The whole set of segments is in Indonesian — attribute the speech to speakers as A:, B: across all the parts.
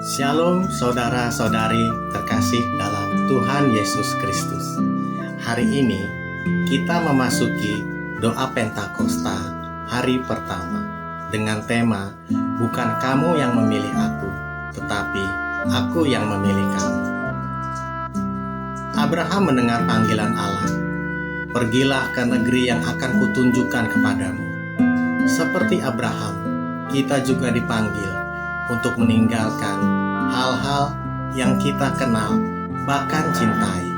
A: Shalom saudara-saudari terkasih dalam Tuhan Yesus Kristus. Hari ini kita memasuki doa Pentakosta hari pertama dengan tema bukan kamu yang memilih aku, tetapi aku yang memilih kamu. Abraham mendengar panggilan Allah, pergilah ke negeri yang akan kutunjukkan kepadamu. Seperti Abraham, kita juga dipanggil untuk meninggalkan hal-hal yang kita kenal, bahkan cintai.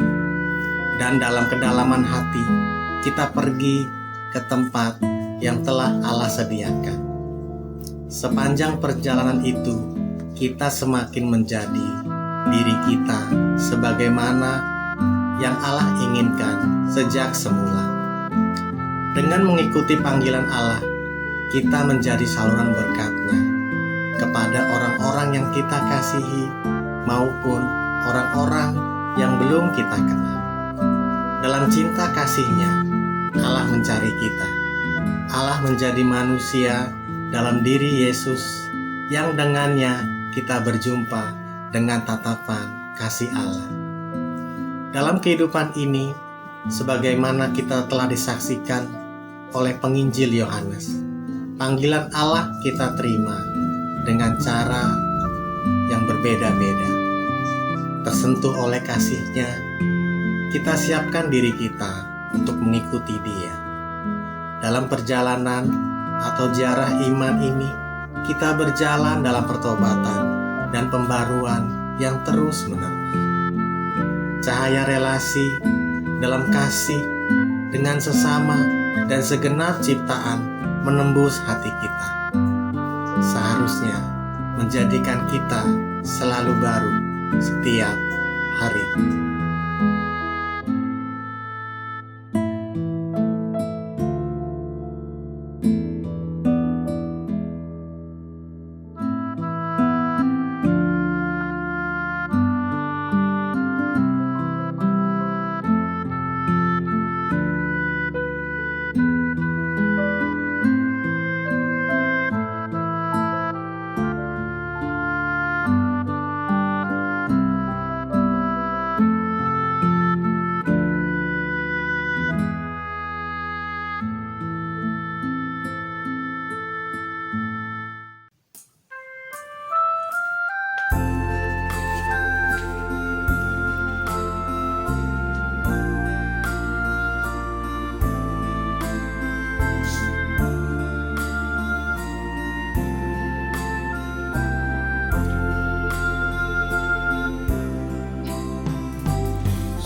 A: Dan dalam kedalaman hati, kita pergi ke tempat yang telah Allah sediakan. Sepanjang perjalanan itu, kita semakin menjadi diri kita sebagaimana yang Allah inginkan sejak semula. Dengan mengikuti panggilan Allah, kita menjadi saluran berkat-Nya kepada orang-orang yang kita kasihi maupun orang-orang yang belum kita kenal. Dalam cinta kasih-Nya, Allah mencari kita. Allah menjadi manusia dalam diri Yesus yang dengannya kita berjumpa dengan tatapan kasih Allah. Dalam kehidupan ini, sebagaimana kita telah disaksikan oleh penginjil Yohanes, panggilan Allah kita terima dengan cara yang berbeda-beda. Tersentuh oleh kasih-Nya, kita siapkan diri kita untuk mengikuti Dia. Dalam perjalanan atau ziarah iman ini, kita berjalan dalam pertobatan dan pembaruan yang terus-menerus. Cahaya relasi dalam kasih dengan sesama dan segenap ciptaan menembus hati kita. Seharusnya menjadikan kita selalu baru setiap hari.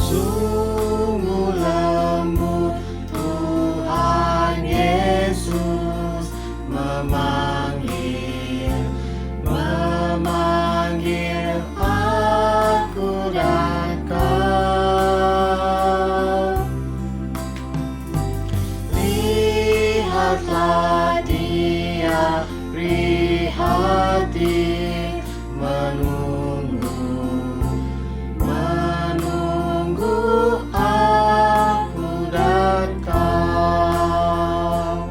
B: Sungguh lembut Tuhan Yesus memanggil aku dan kau. Lihatlah Dia prihatin menunggu aku dan kau.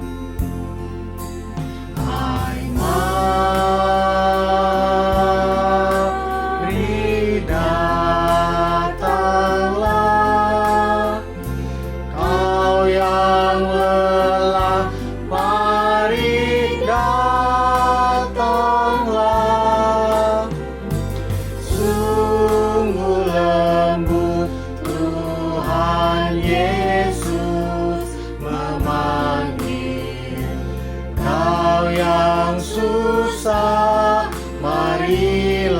B: Hai, mari datanglah, kau yang lelah, mari datanglah. Sungguh lembut Tuhan Yesus memanggil kau yang susah, marilah.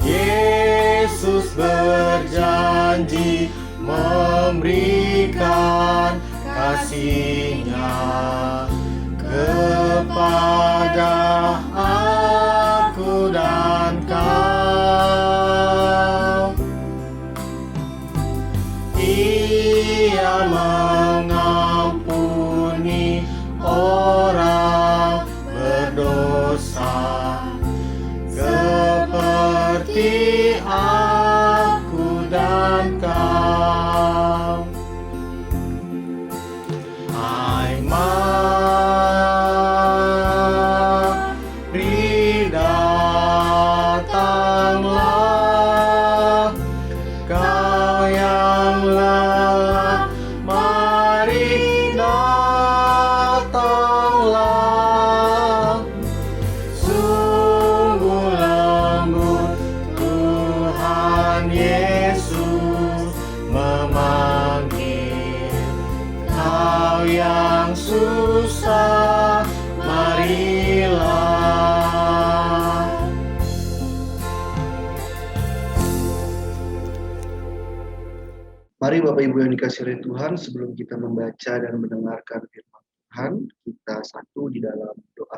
B: Yesus berjanji memberikan kasih-Nya kepada aku dan kau. Ia mengampuni orang berdosa seperti aku dan kau. Yesus memanggil. Kau yang susah, marilah.
C: Mari Bapak Ibu yang dikasihi oleh Tuhan, sebelum kita membaca dan mendengarkan firman Tuhan, kita satu di dalam doa.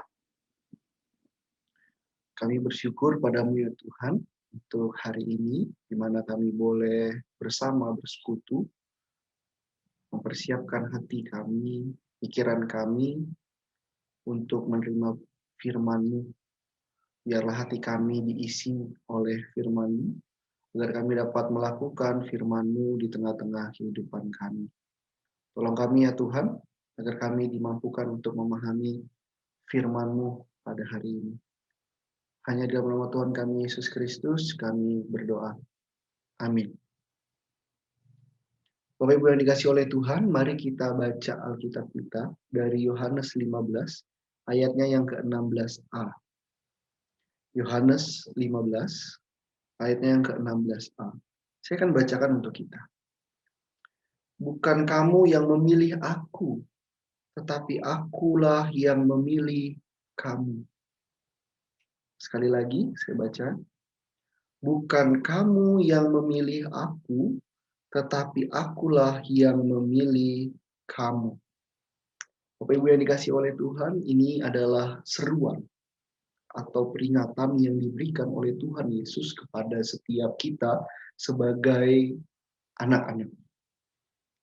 C: Kami bersyukur padamu ya Tuhan, untuk hari ini, di mana kami boleh bersama bersekutu, mempersiapkan hati kami, pikiran kami, untuk menerima firman-Mu. Biarlah hati kami diisi oleh firman-Mu, agar kami dapat melakukan firman-Mu di tengah-tengah kehidupan kami. Tolong kami ya Tuhan, agar kami dimampukan untuk memahami firman-Mu pada hari ini. Hanya dalam nama Tuhan kami Yesus Kristus kami berdoa. Amin. Bapak Ibu yang dikasihi oleh Tuhan, mari kita baca Alkitab kita dari Yohanes 15, ayatnya yang ke-16a. Yohanes 15, ayatnya yang ke-16a. Saya akan bacakan untuk kita. Bukan kamu yang memilih aku, tetapi akulah yang memilih kamu. Sekali lagi saya baca. Bukan kamu yang memilih aku, tetapi akulah yang memilih kamu. Bapak Ibu yang dikasihi oleh Tuhan, ini adalah seruan atau peringatan yang diberikan oleh Tuhan Yesus kepada setiap kita sebagai anak-anak.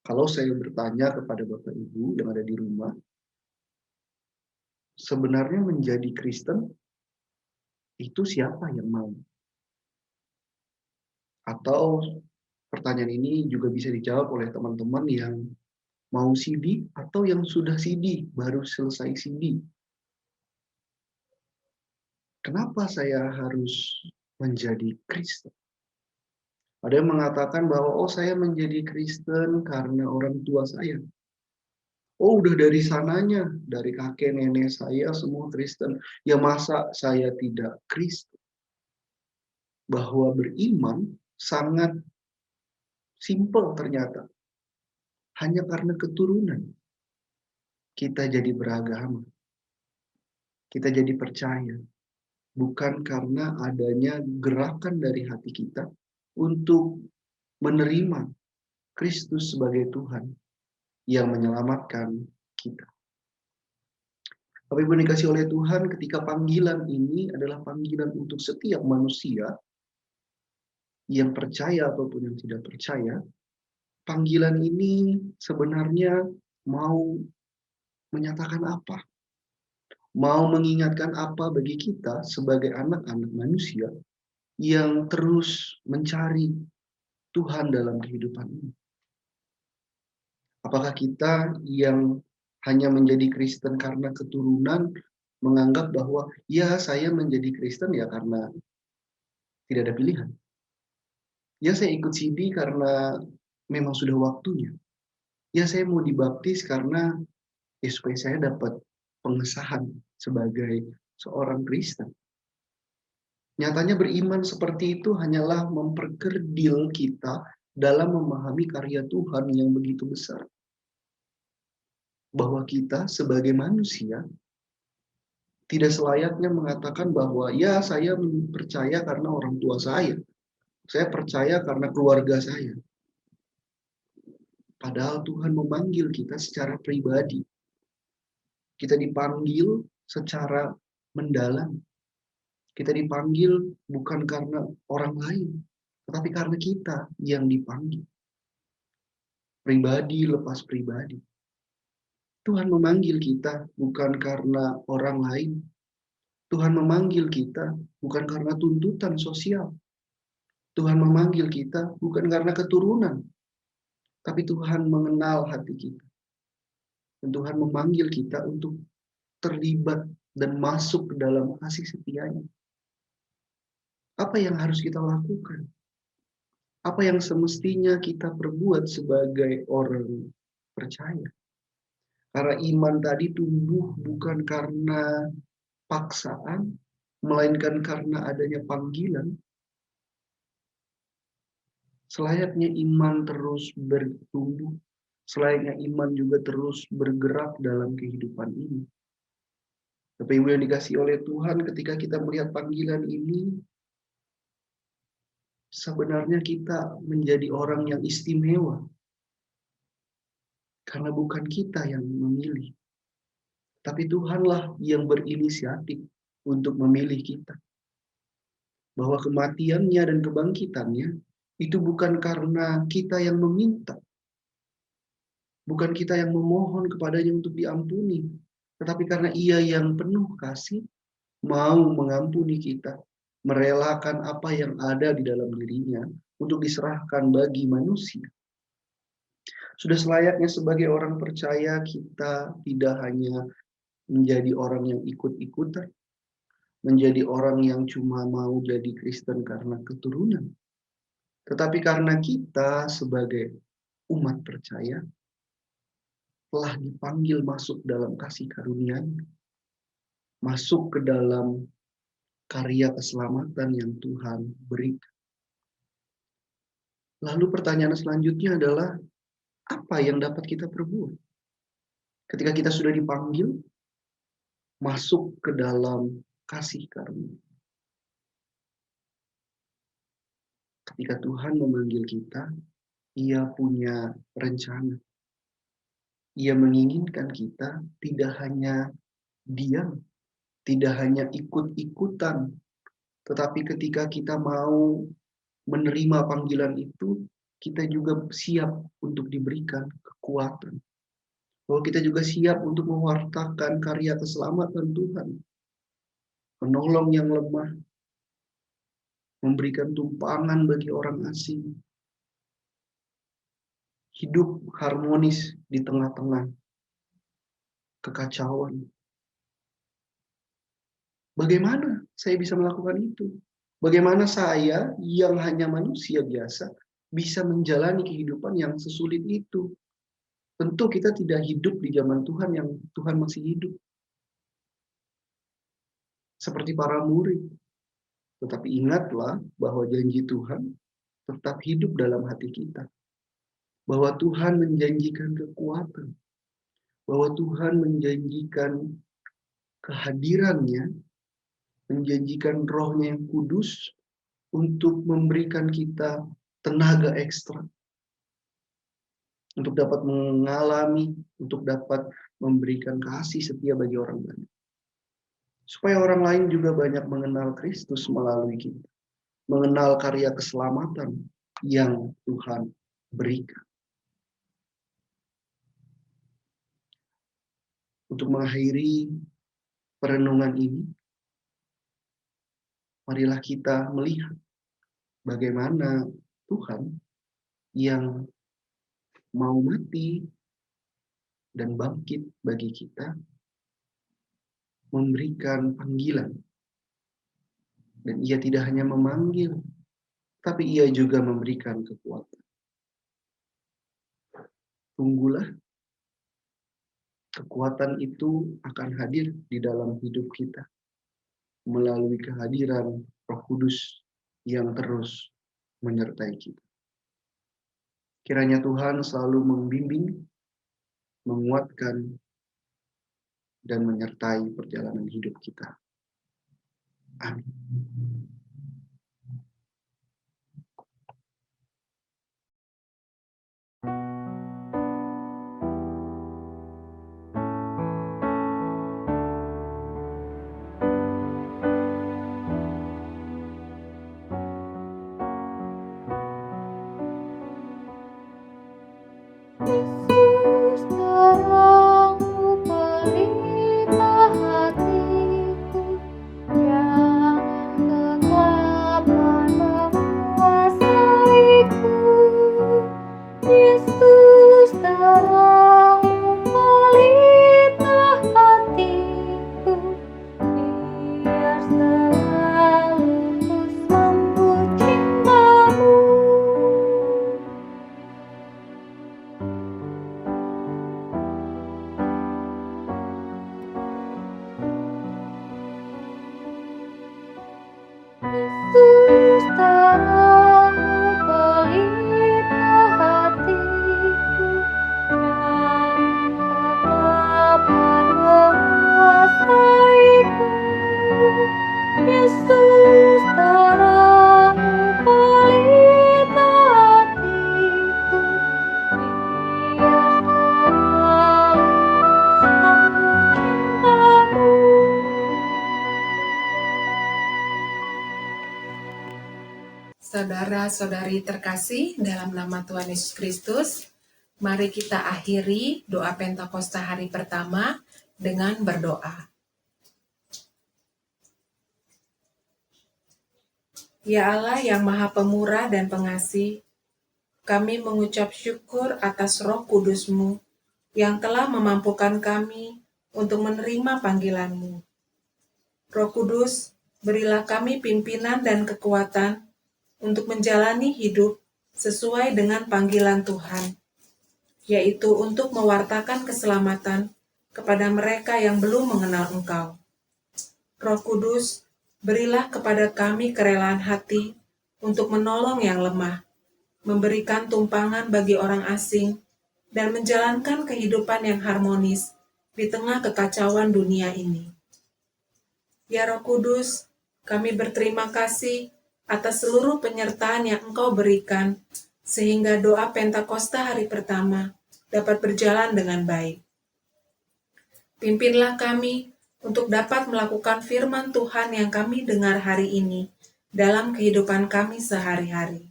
C: Kalau saya bertanya kepada Bapak Ibu yang ada di rumah, sebenarnya menjadi Kristen itu siapa yang mau? Atau pertanyaan ini juga bisa dijawab oleh teman-teman yang mau CD atau yang sudah CD, baru selesai CD. Kenapa saya harus menjadi Kristen? Ada yang mengatakan bahwa saya menjadi Kristen karena orang tua saya. Udah dari sananya, dari kakek nenek saya semua Kristen. Ya masa saya tidak Kristen? Bahwa beriman sangat simpel ternyata. Hanya karena keturunan kita jadi beragama. Kita jadi percaya. Bukan karena adanya gerakan dari hati kita untuk menerima Kristus sebagai Tuhan yang menyelamatkan kita. Bapak Ibu dikasih oleh Tuhan, ketika panggilan ini adalah panggilan untuk setiap manusia yang percaya ataupun yang tidak percaya, panggilan ini sebenarnya mau menyatakan apa? Mau mengingatkan apa bagi kita sebagai anak-anak manusia yang terus mencari Tuhan dalam kehidupan ini? Apakah kita yang hanya menjadi Kristen karena keturunan menganggap bahwa ya saya menjadi Kristen ya karena tidak ada pilihan? Ya saya ikut CD karena memang sudah waktunya. Ya saya mau dibaptis karena supaya saya dapat pengesahan sebagai seorang Kristen. Nyatanya beriman seperti itu hanyalah memperkerdil kita dalam memahami karya Tuhan yang begitu besar. Bahwa kita sebagai manusia tidak selayaknya mengatakan bahwa ya saya percaya karena orang tua saya percaya karena keluarga saya. Padahal Tuhan memanggil kita secara pribadi. Kita dipanggil secara mendalam. Kita dipanggil bukan karena orang lain, tetapi karena kita yang dipanggil. Pribadi lepas pribadi. Tuhan memanggil kita bukan karena orang lain. Tuhan memanggil kita bukan karena tuntutan sosial. Tuhan memanggil kita bukan karena keturunan. Tapi Tuhan mengenal hati kita. Dan Tuhan memanggil kita untuk terlibat dan masuk ke dalam kasih setia-Nya. Apa yang harus kita lakukan? Apa yang semestinya kita perbuat sebagai orang percaya? Karena iman tadi tumbuh bukan karena paksaan, melainkan karena adanya panggilan. Selayaknya iman terus bertumbuh, selayaknya iman juga terus bergerak dalam kehidupan ini. Bapak Ibu yang dikasihi oleh Tuhan, ketika kita melihat panggilan ini, sebenarnya kita menjadi orang yang istimewa. Karena bukan kita yang memilih, tapi Tuhanlah yang berinisiatif untuk memilih kita. Bahwa kematiannya dan kebangkitannya itu bukan karena kita yang meminta. Bukan kita yang memohon kepadanya untuk diampuni. Tetapi karena Ia yang penuh kasih, mau mengampuni kita. Merelakan apa yang ada di dalam dirinya untuk diserahkan bagi manusia. Sudah selayaknya sebagai orang percaya kita tidak hanya menjadi orang yang ikut-ikutan, menjadi orang yang cuma mau jadi Kristen karena keturunan. Tetapi karena kita sebagai umat percaya telah dipanggil masuk dalam kasih karunia-Nya, masuk ke dalam karya keselamatan yang Tuhan berikan. Lalu pertanyaan selanjutnya adalah, apa yang dapat kita perbuat? Ketika kita sudah dipanggil masuk ke dalam kasih karunia. Ketika Tuhan memanggil kita, Ia punya rencana. Ia menginginkan kita tidak hanya diam, tidak hanya ikut-ikutan, tetapi ketika kita mau menerima panggilan itu, kita juga siap untuk diberikan kekuatan. Bahwa kita juga siap untuk mewartakan karya keselamatan Tuhan. Menolong yang lemah, memberikan tumpangan bagi orang asing. Hidup harmonis di tengah-tengah kekacauan. Bagaimana saya bisa melakukan itu? Bagaimana saya yang hanya manusia biasa bisa menjalani kehidupan yang sesulit itu? Tentu kita tidak hidup di zaman Tuhan yang Tuhan masih hidup. Seperti para murid. Tetapi ingatlah bahwa janji Tuhan tetap hidup dalam hati kita. Bahwa Tuhan menjanjikan kekuatan. Bahwa Tuhan menjanjikan kehadirannya, menjanjikan Roh-Nya yang kudus untuk memberikan kita tenaga ekstra. Untuk dapat mengalami, untuk dapat memberikan kasih setia bagi orang lain. Supaya orang lain juga banyak mengenal Kristus melalui kita. Mengenal karya keselamatan yang Tuhan berikan. Untuk mengakhiri perenungan ini, marilah kita melihat bagaimana Tuhan yang mau mati dan bangkit bagi kita, memberikan panggilan. Dan Ia tidak hanya memanggil, tapi Ia juga memberikan kekuatan. Tunggulah, kekuatan itu akan hadir di dalam hidup kita melalui kehadiran Roh Kudus yang terus menyertai kita. Kiranya Tuhan selalu membimbing, menguatkan, dan menyertai perjalanan hidup kita. Amin.
B: Yesus terangmu pelita hatiku, jangan
D: saudara-saudari terkasih dalam nama Tuhan Yesus Kristus, mari kita akhiri doa Pentakosta hari pertama dengan berdoa. Ya Allah yang Maha Pemurah dan Pengasih, kami mengucap syukur atas Roh Kudus-Mu yang telah memampukan kami untuk menerima panggilan-Mu. Roh Kudus, berilah kami pimpinan dan kekuatan untuk menjalani hidup sesuai dengan panggilan Tuhan, yaitu untuk mewartakan keselamatan kepada mereka yang belum mengenal Engkau. Roh Kudus, berilah kepada kami kerelaan hati untuk menolong yang lemah, memberikan tumpangan bagi orang asing, dan menjalankan kehidupan yang harmonis di tengah kekacauan dunia ini. Ya Roh Kudus, kami berterima kasih atas seluruh penyertaan yang Engkau berikan, sehingga doa Pentakosta hari pertama dapat berjalan dengan baik. Pimpinlah kami untuk dapat melakukan firman Tuhan yang kami dengar hari ini dalam kehidupan kami sehari-hari.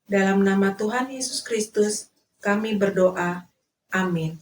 D: Dalam nama Tuhan Yesus Kristus, kami berdoa. Amin.